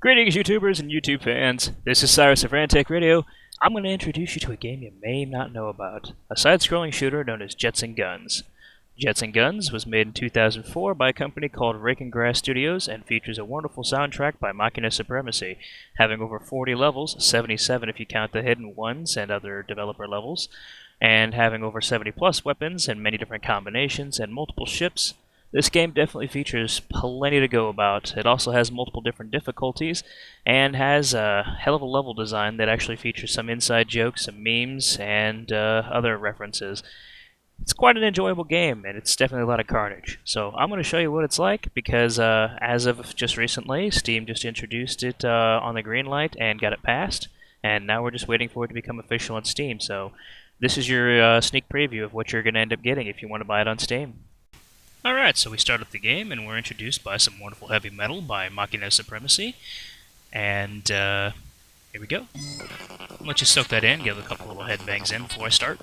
Greetings, YouTubers and YouTube fans. This is Cyrus of Rantech Radio. I'm going to introduce you to a game you may not know about, a side-scrolling shooter known as Jets and Guns. Jets and Guns was made in 2004 by a company called Rake Studios and features a wonderful soundtrack by Machinae Supremacy, having over 40 levels, 77 if you count the hidden ones and other developer levels, and having over 70 plus weapons and many different combinations and multiple ships. This game definitely features plenty to go about. It also has multiple different difficulties and has a hell of a level design that actually features some inside jokes, some memes, and other references. It's quite an enjoyable game, and it's definitely a lot of carnage. So I'm going to show you what it's like because as of just recently, Steam just introduced it on the Greenlight and got it passed, and now we're just waiting for it to become official on Steam. So this is your sneak preview of what you're going to end up getting if you want to buy it on Steam. Alright, so we start up the game, and we're introduced by some wonderful heavy metal by Machinae Supremacy. And, here we go. Let's just soak that in, give a couple little headbangs in before I start.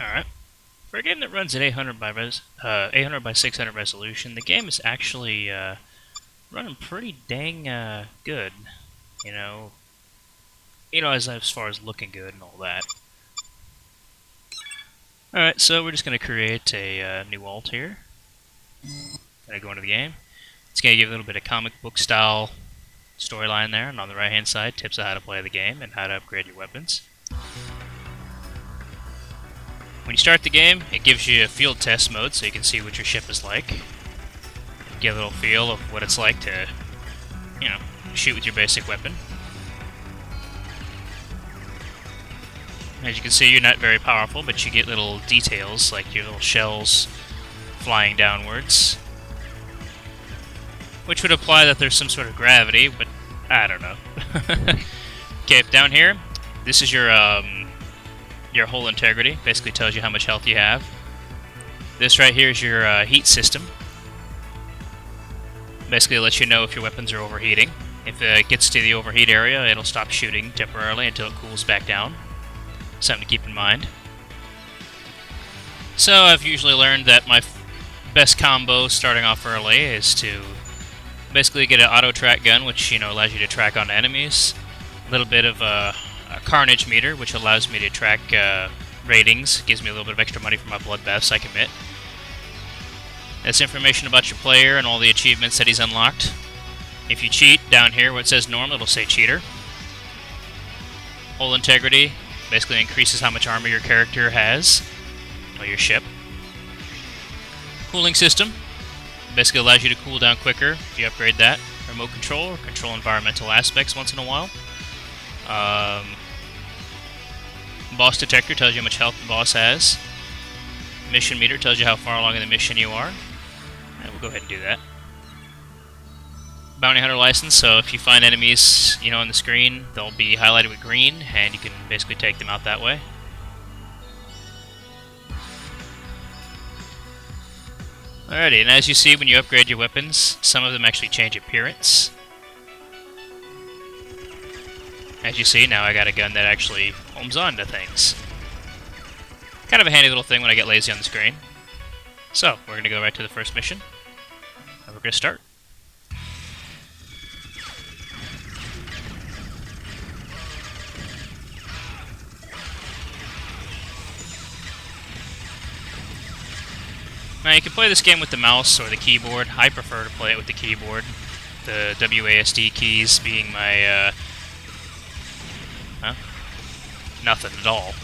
Alright. For a game that runs at 800 by 600 resolution, the game is actually running pretty dang good. You know, as far as looking good and all that. Alright, so we're just going to create a new alt here. Gonna go into the game. It's going to give a little bit of comic book style storyline there, and on the right hand side, tips on how to play the game and how to upgrade your weapons. When you start the game, it gives you a field test mode so you can see what your ship is like. Get a little feel of what it's like to, shoot with your basic weapon. As you can see, you're not very powerful, but you get little details like your little shells flying downwards. Which would imply that there's some sort of gravity, but I don't know. Okay, down here, this is your hull integrity. Basically tells you how much health you have. This right here is your heat system. Basically lets you know if your weapons are overheating. If it gets to the overheat area, it'll stop shooting temporarily until it cools back down. Something to keep in mind. So I've usually learned that my best combo starting off early is to basically get an auto track gun, which allows you to track on enemies. A little bit of a carnage meter, which allows me to track ratings, gives me a little bit of extra money for my bloodbaths I commit. That's information about your player and all the achievements that he's unlocked. If you cheat, down here where it says normal, it'll say cheater. Hull integrity basically increases how much armor your character has, or your ship. Cooling system basically allows you to cool down quicker if you upgrade that. Remote control, or control environmental aspects once in a while. Boss detector tells you how much health the boss has. Mission meter tells you how far along in the mission you are. And we'll go ahead and do that. Bounty hunter license, so if you find enemies, on the screen, they'll be highlighted with green, and you can basically take them out that way. Alrighty, and as you see, when you upgrade your weapons, some of them actually change appearance. As you see, now I got a gun that actually holds on to things. Kind of a handy little thing when I get lazy on the screen. So, we're going to go right to the first mission. And we're going to start. Now, you can play this game with the mouse or the keyboard. I prefer to play it with the keyboard. The WASD keys being my nothing at all.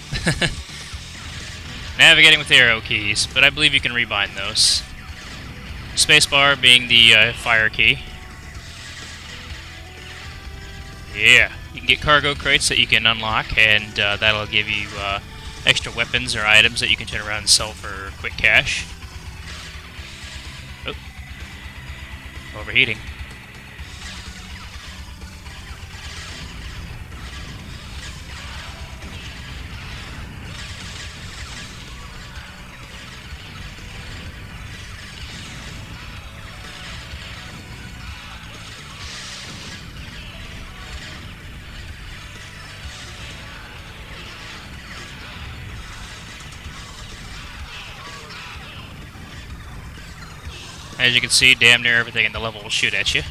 Navigating with arrow keys, but I believe you can rebind those. Spacebar being the fire key. Yeah, you can get cargo crates that you can unlock, and that'll give you extra weapons or items that you can turn around and sell for quick cash. Oh, overheating. As you can see, damn near everything in the level will shoot at you.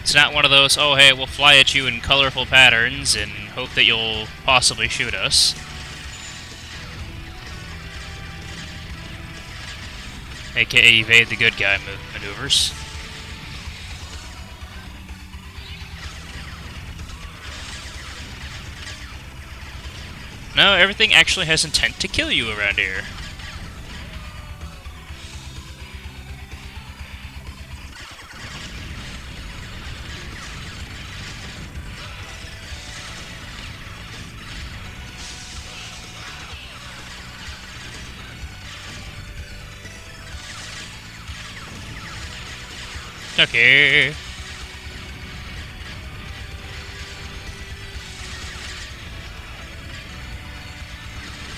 It's not one of those, oh hey, we'll fly at you in colorful patterns and hope that you'll possibly shoot us. AKA evade the good guy maneuvers. No, everything actually has intent to kill you around here. Okay.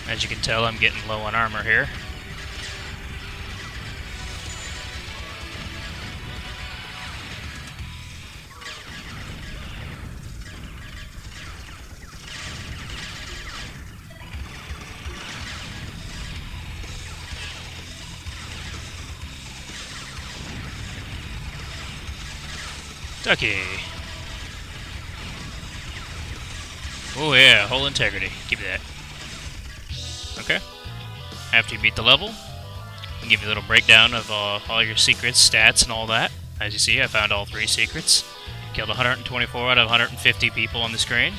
As you can tell, I'm getting low on armor here. Okay. Oh yeah, whole integrity. Keep that. Okay. After you beat the level, I'll give you a little breakdown of all your secrets, stats, and all that. As you see, I found all 3 secrets. Killed 124 out of 150 people on the screen.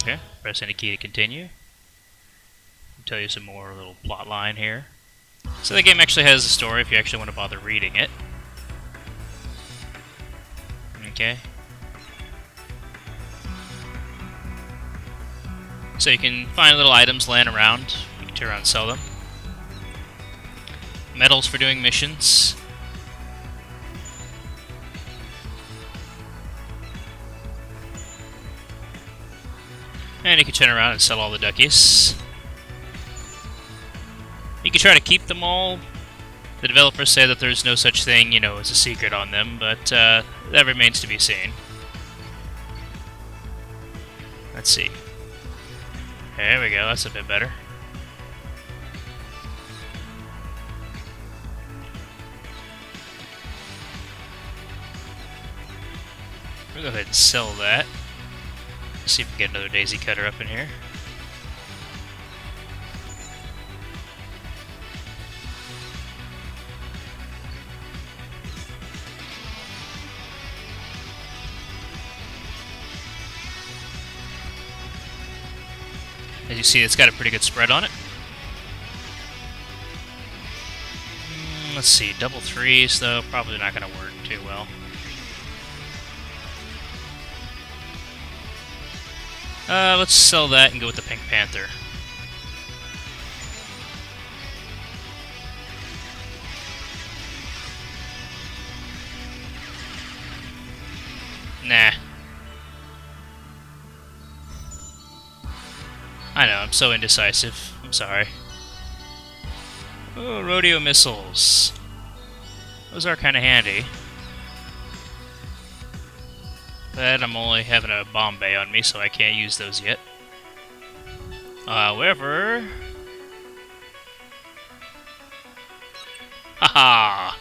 Okay, press any key to continue. I'll tell you some more little plot line here. So the game actually has a story if you actually want to bother reading it. Okay. So you can find little items laying around. You can turn around and sell them. Medals for doing missions. And you can turn around and sell all the duckies. You can try to keep them all. The developers say that there's no such thing, you know, as a secret on them, but that remains to be seen. Let's see. There we go, that's a bit better. We'll go ahead and sell that. See if we can get another daisy cutter up in here. As you see, it's got a pretty good spread on it. Let's see, double 3s though, probably not going to work too well. Let's sell that and go with the Pink Panther. Nah. I know, I'm so indecisive. I'm sorry. Oh, rodeo missiles. Those are kind of handy. But I'm only having a bomb bay on me, so I can't use those yet. However... Haha!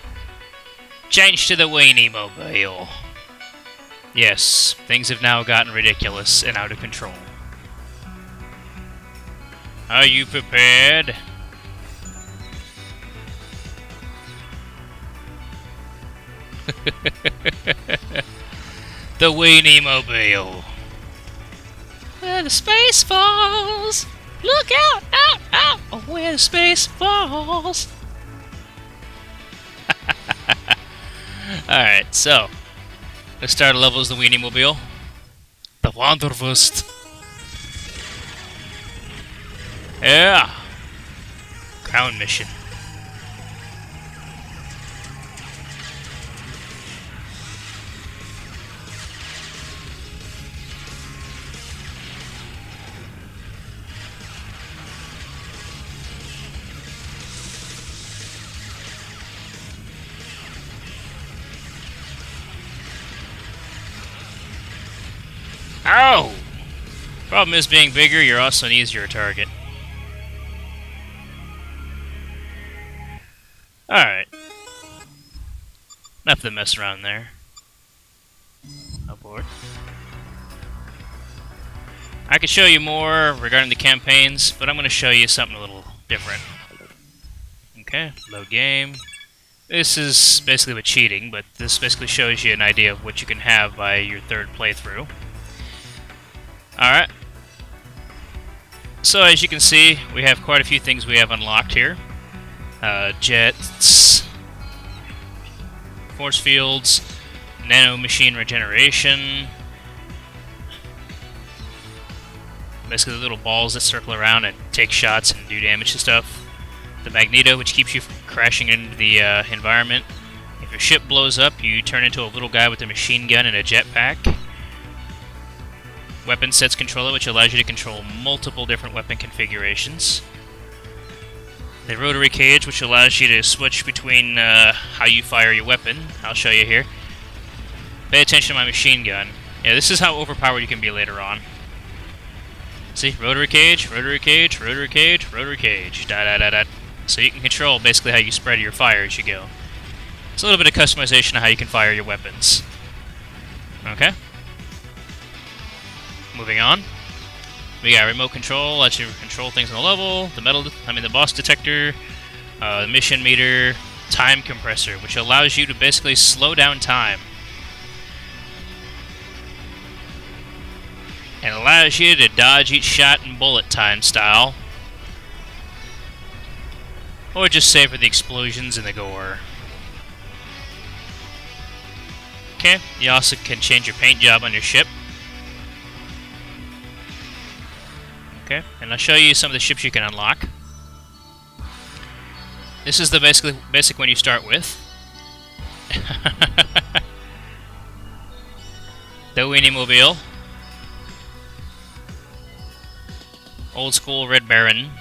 Change to the weenie mobile. Yes, things have now gotten ridiculous and out of control. Are you prepared? The weenie mobile. Where the space falls. Look out! Out! Out! Where space falls! Alright, so. Let's start a level as the Weenie Mobile. The Wanderlust. Yeah! Crown mission. Ow! Problem is, being bigger, you're also an easier target. Alright. Enough of the mess around there. Aboard. I could show you more regarding the campaigns, but I'm going to show you something a little different. Okay, load game. This is basically with cheating, but this basically shows you an idea of what you can have by your third playthrough. Alright. So as you can see, we have quite a few things we have unlocked here. Jets, force fields, nano machine regeneration, basically the little balls that circle around and take shots and do damage to stuff. The magneto, which keeps you from crashing into the environment. If your ship blows up, you turn into a little guy with a machine gun and a jetpack. Weapon sets controller, which allows you to control multiple different weapon configurations. The rotary cage, which allows you to switch between how you fire your weapon. I'll show you here. Pay attention to my machine gun. Yeah, this is how overpowered you can be later on. See, rotary cage, rotary cage, rotary cage, rotary cage, da-da-da-da. So you can control basically how you spread your fire as you go. It's a little bit of customization of how you can fire your weapons. Okay. Moving on. We got remote control, lets you control things on the level, the boss detector, the mission meter, time compressor, which allows you to basically slow down time. And allows you to dodge each shot and bullet time style. Or just save for the explosions and the gore. Okay, you also can change your paint job on your ship. Okay, and I'll show you some of the ships you can unlock. This is the basic one you start with. The Weenie Mobile. Old school Red Baron.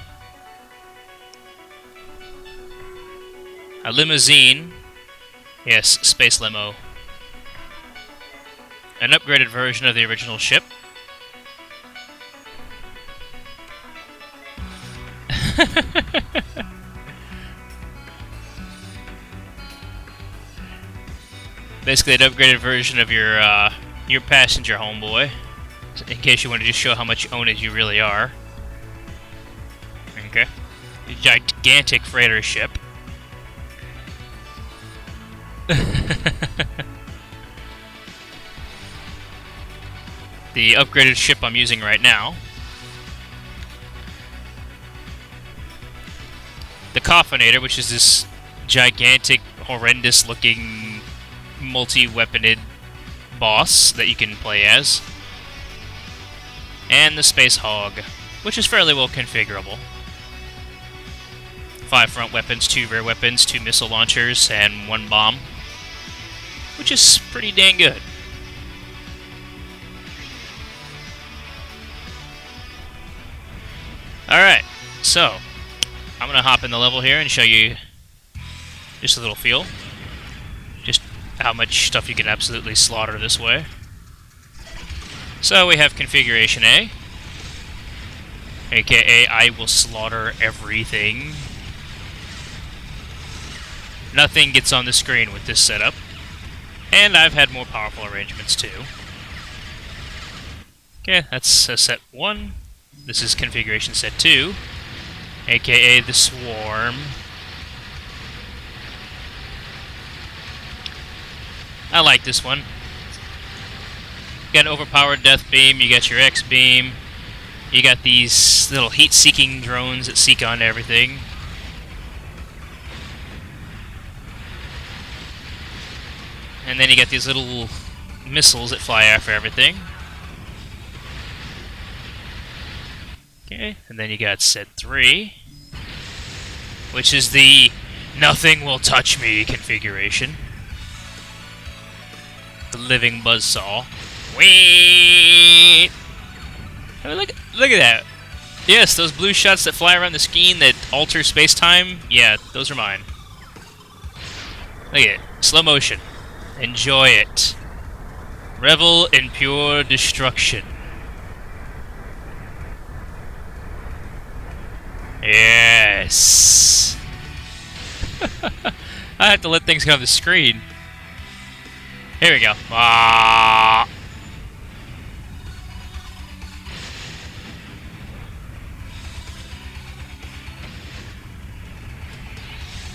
A limousine. Yes, space limo. An upgraded version of the original ship. Basically an upgraded version of your passenger homeboy. In case you want to just show how much owned you really are. Okay. A gigantic freighter ship. The upgraded ship I'm using right now. The Coffinator, which is this gigantic, horrendous-looking, multi-weaponed boss that you can play as. And the Space Hog, which is fairly well configurable. 5 front weapons, 2 rear weapons, 2 missile launchers, and 1 bomb. Which is pretty dang good. Alright, so I'm going to hop in the level here and show you just a little feel. Just how much stuff you can absolutely slaughter this way. So we have Configuration A. AKA, I will slaughter everything. Nothing gets on the screen with this setup. And I've had more powerful arrangements too. Okay, that's set 1. This is configuration set 2, aka the Swarm. I like this one. You got an overpowered death beam, you got your X beam, You got these little heat-seeking drones that seek onto everything. And then you got these little missiles that fly after everything. Okay, and then you got set 3, which is the nothing will touch me configuration. The living buzzsaw. Wait! I mean, look at that. Yes, those blue shots that fly around the screen that alter space-time, yeah, those are mine. Look at it. Slow motion. Enjoy it. Revel in pure destruction. Yes. I have to let things go on the screen. Here we go. Ah.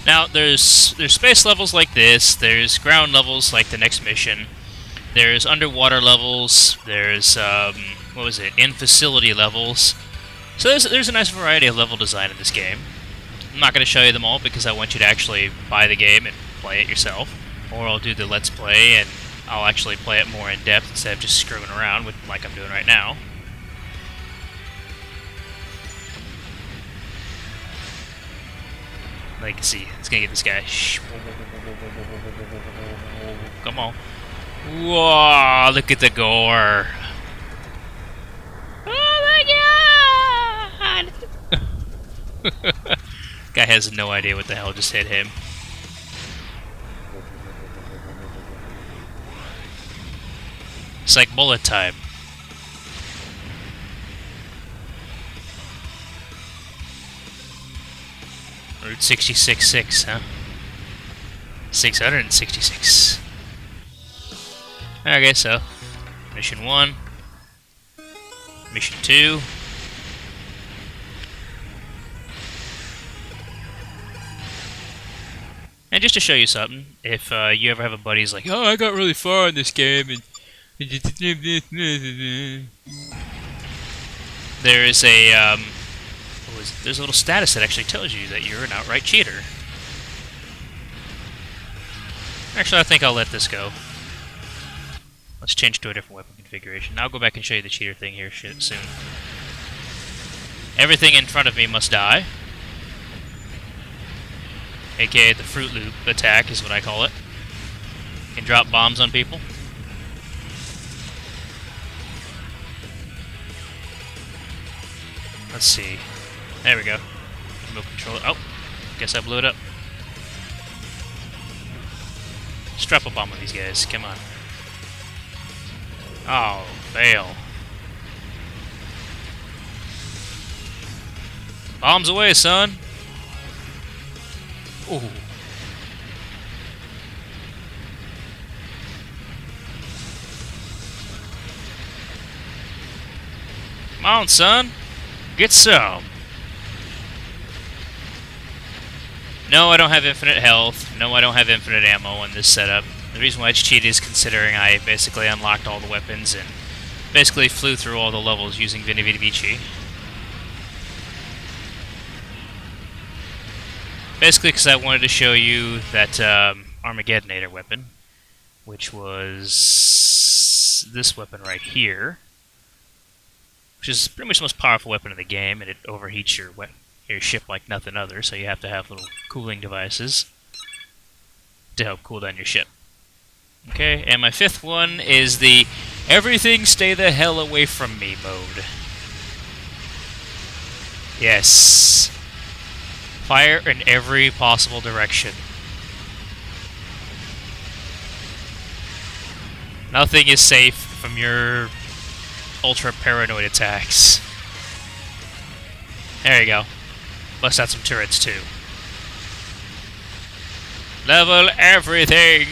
Now, there's space levels like this, there's ground levels like the next mission, there's underwater levels, there's, what was it, in-facility levels. So there's a nice variety of level design in this game. I'm not going to show you them all because I want you to actually buy the game and play it yourself. Or I'll do the Let's Play and I'll actually play it more in depth instead of just screwing around with like I'm doing right now. Like, see, it's gonna get this guy. Come on. Whoa, look at the gore. Oh my god! Guy has no idea what the hell just hit him. It's like bullet time. Route 66.6, huh? 666. Okay, so mission 1, mission 2. And just to show you something, if you ever have a buddy who's like, oh, I got really far in this game, and there is a there's a little status that actually tells you that you're an outright cheater. Actually, I think I'll let this go. Let's change to a different weapon configuration. I'll go back and show you the cheater thing here soon. Everything in front of me must die. AKA the Fruit Loop attack is what I call it. You can drop bombs on people. Let's see. There we go. Remote control. Oh, guess I blew it up. Strap a bomb on these guys. Come on. Oh, fail. Bombs away, son. Ooh. Come on, son. Get some. No, I don't have infinite health. No, I don't have infinite ammo in this setup. The reason why it's cheated is considering I basically unlocked all the weapons and basically flew through all the levels using Vini Vidi Vici. Basically because I wanted to show you that Armageddonator weapon, which was this weapon right here, which is pretty much the most powerful weapon in the game, and it overheats your ship like nothing other, so you have to have little cooling devices to help cool down your ship. Okay, and my fifth one is the everything stay the hell away from me mode. Yes. Fire in every possible direction. Nothing is safe from your ultra paranoid attacks. There you go. Bust out some turrets too. Level everything!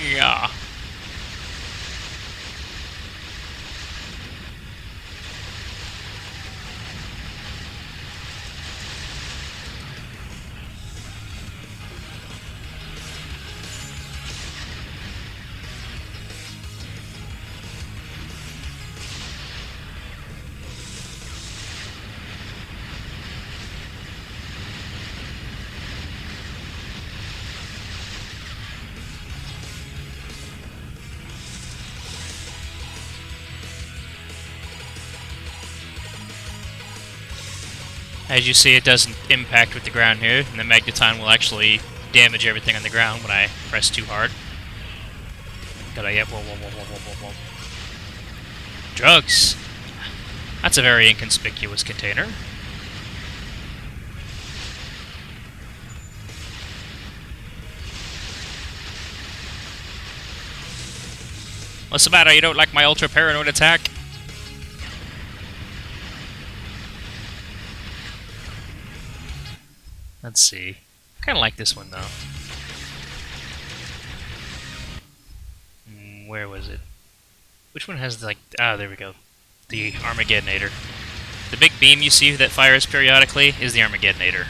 As you see, it doesn't impact with the ground here, and the magneton will actually damage everything on the ground when I press too hard. Gotta get whoa. Drugs. That's a very inconspicuous container. What's the matter? You don't like my ultra paranoid attack? Let's see. I kind of like this one though. Where was it? Which one has like? Ah, there we go. The Armageddonator. The big beam you see that fires periodically is the Armageddonator.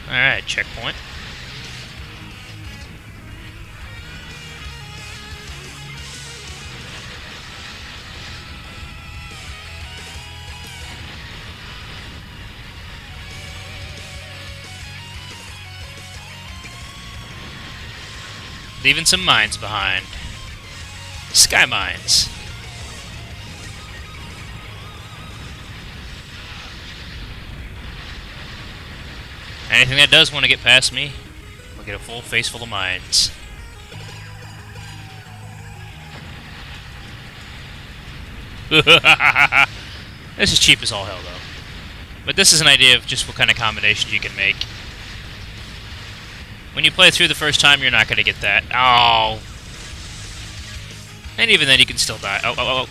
Alright, checkpoint. Leaving some mines behind. Sky mines. Anything that does want to get past me will get a full face full of mines. This is cheap as all hell, though. But this is an idea of just what kind of combinations you can make. When you play through the first time, you're not going to get that. Oh. And even then, you can still die. Oh.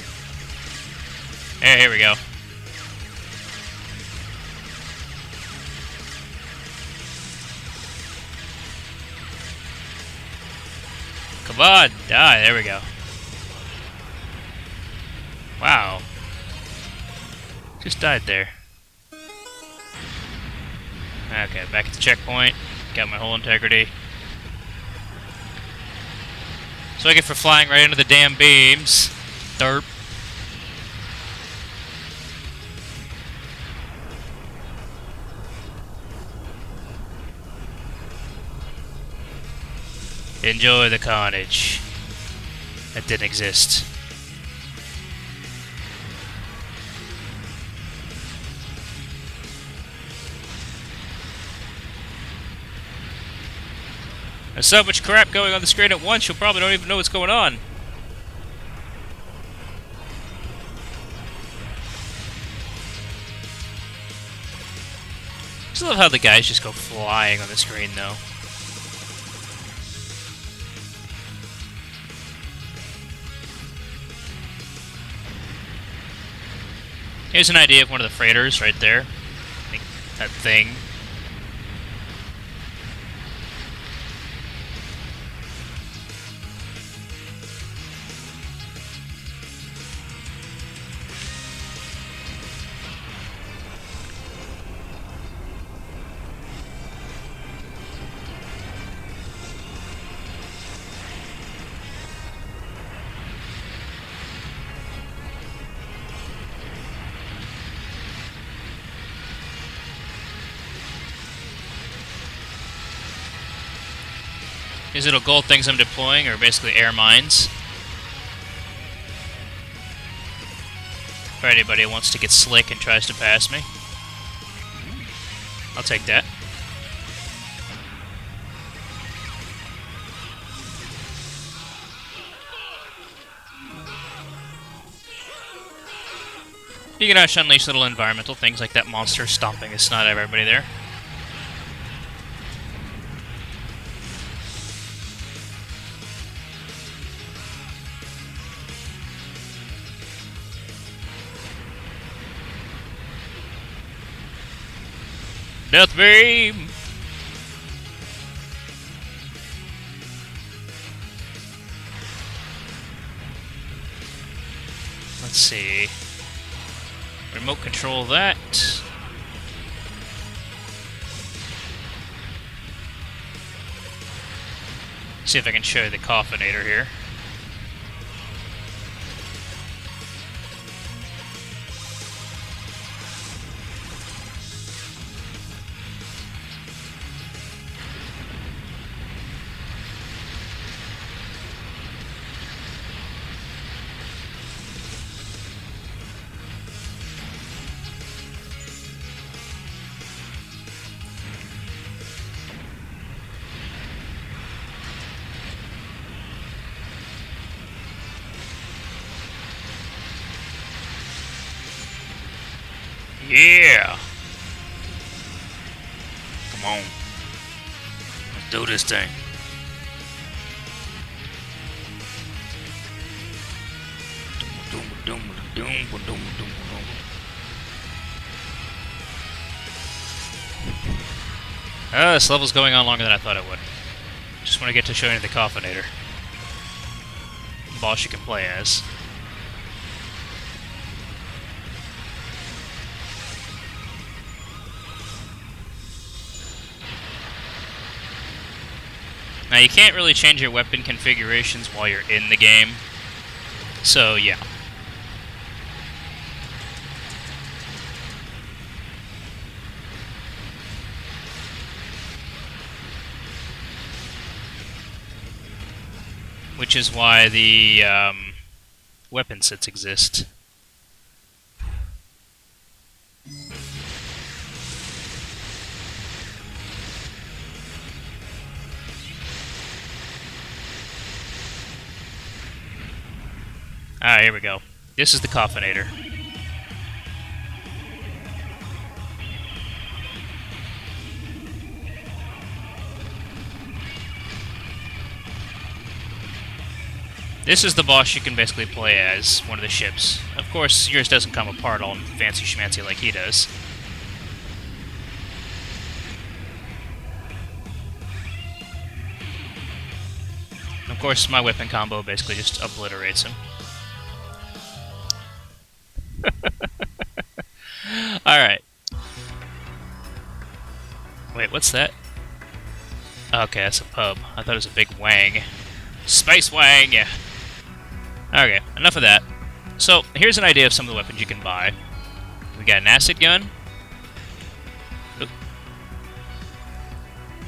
Here we go. Come on, die. There we go. Wow. Just died there. Okay, back at the checkpoint. Got my whole integrity. So I get for flying right into the damn beams. Derp. Enjoy the carnage. That didn't exist. There's so much crap going on the screen at once, you'll probably don't even know what's going on. I just love how the guys just go flying on the screen, though. Here's an idea of one of the freighters right there. I think that thing. These little gold things I'm deploying are basically air mines. For anybody who wants to get slick and tries to pass me. I'll take that. You can actually unleash little environmental things like that monster stomping the snot out of everybody there. Death beam! Let's see. Remote control that. See if I can show you the coffinator here. Yeah! Come on. Let's do this thing. This level's going on longer than I thought it would. Just want to get to showing you the Coffinator. Boss you can play as. Now you can't really change your weapon configurations while you're in the game, so yeah. Which is why the weapon sets exist. Ah, here we go. This is the Coffinator. This is the boss you can basically play as one of the ships. Of course, yours doesn't come apart all fancy schmancy like he does. Of course, my weapon combo basically just obliterates him. Alright. Wait, what's that? Okay, that's a pub. I thought it was a big wang. Space wang! Okay, enough of that. So, here's an idea of some of the weapons you can buy. We got an acid gun. Oop.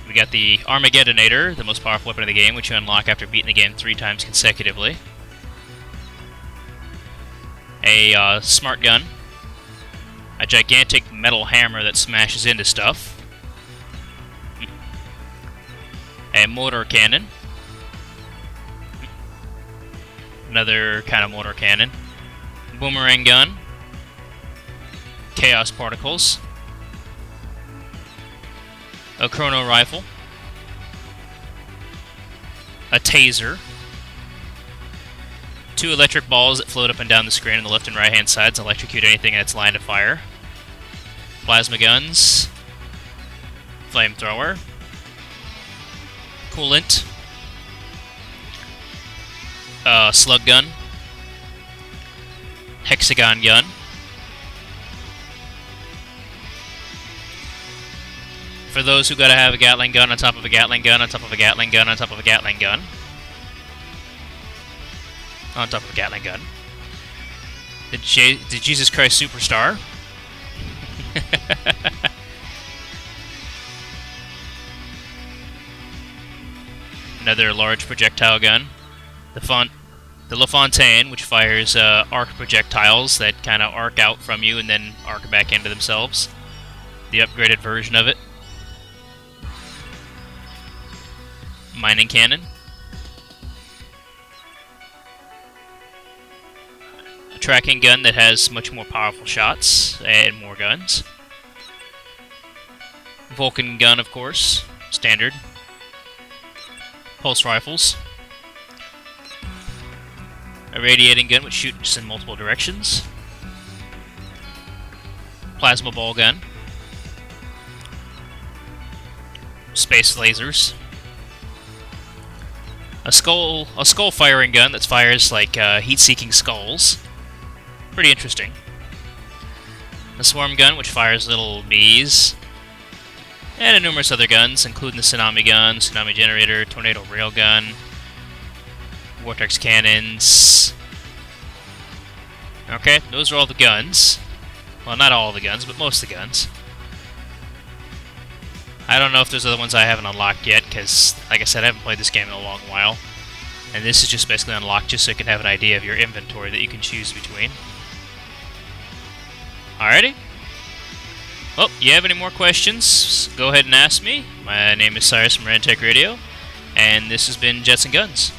We got the Armageddonator, the most powerful weapon in the game, which you unlock after beating the game 3 times consecutively. A smart gun. A gigantic metal hammer that smashes into stuff. A mortar cannon. Another kind of mortar cannon. Boomerang gun. Chaos particles. A chrono rifle. A taser. 2 electric balls that float up and down the screen on the left and right hand sides, electrocute anything in its line of fire. Plasma guns. Flamethrower. Coolant. Slug gun. Hexagon gun. For those who gotta have a Gatling gun on top of a Gatling gun on top of a Gatling gun on top of a Gatling gun. On top of a Gatling gun. The Jesus Christ Superstar. Another large projectile gun. The LaFontaine, which fires arc projectiles that kind of arc out from you and then arc back into themselves. The upgraded version of it. Mining cannon. A tracking gun that has much more powerful shots and more guns. Vulcan gun, of course. Standard. Pulse rifles. A radiating gun which shoots in multiple directions. Plasma ball gun. Space lasers. A skull firing gun that fires like heat-seeking skulls. Pretty interesting. A swarm gun which fires little bees. And numerous other guns, including the tsunami gun, tsunami generator, tornado railgun, vortex cannons. Okay, those are all the guns. Well, not all the guns, but most of the guns. I don't know if there's other ones I haven't unlocked yet, because, like I said, I haven't played this game in a long while. And this is just basically unlocked just so you can have an idea of your inventory that you can choose between. Alrighty. Well, you have any more questions, go ahead and ask me. My name is Cyrus from Rantech Radio, and this has been Jets and Guns.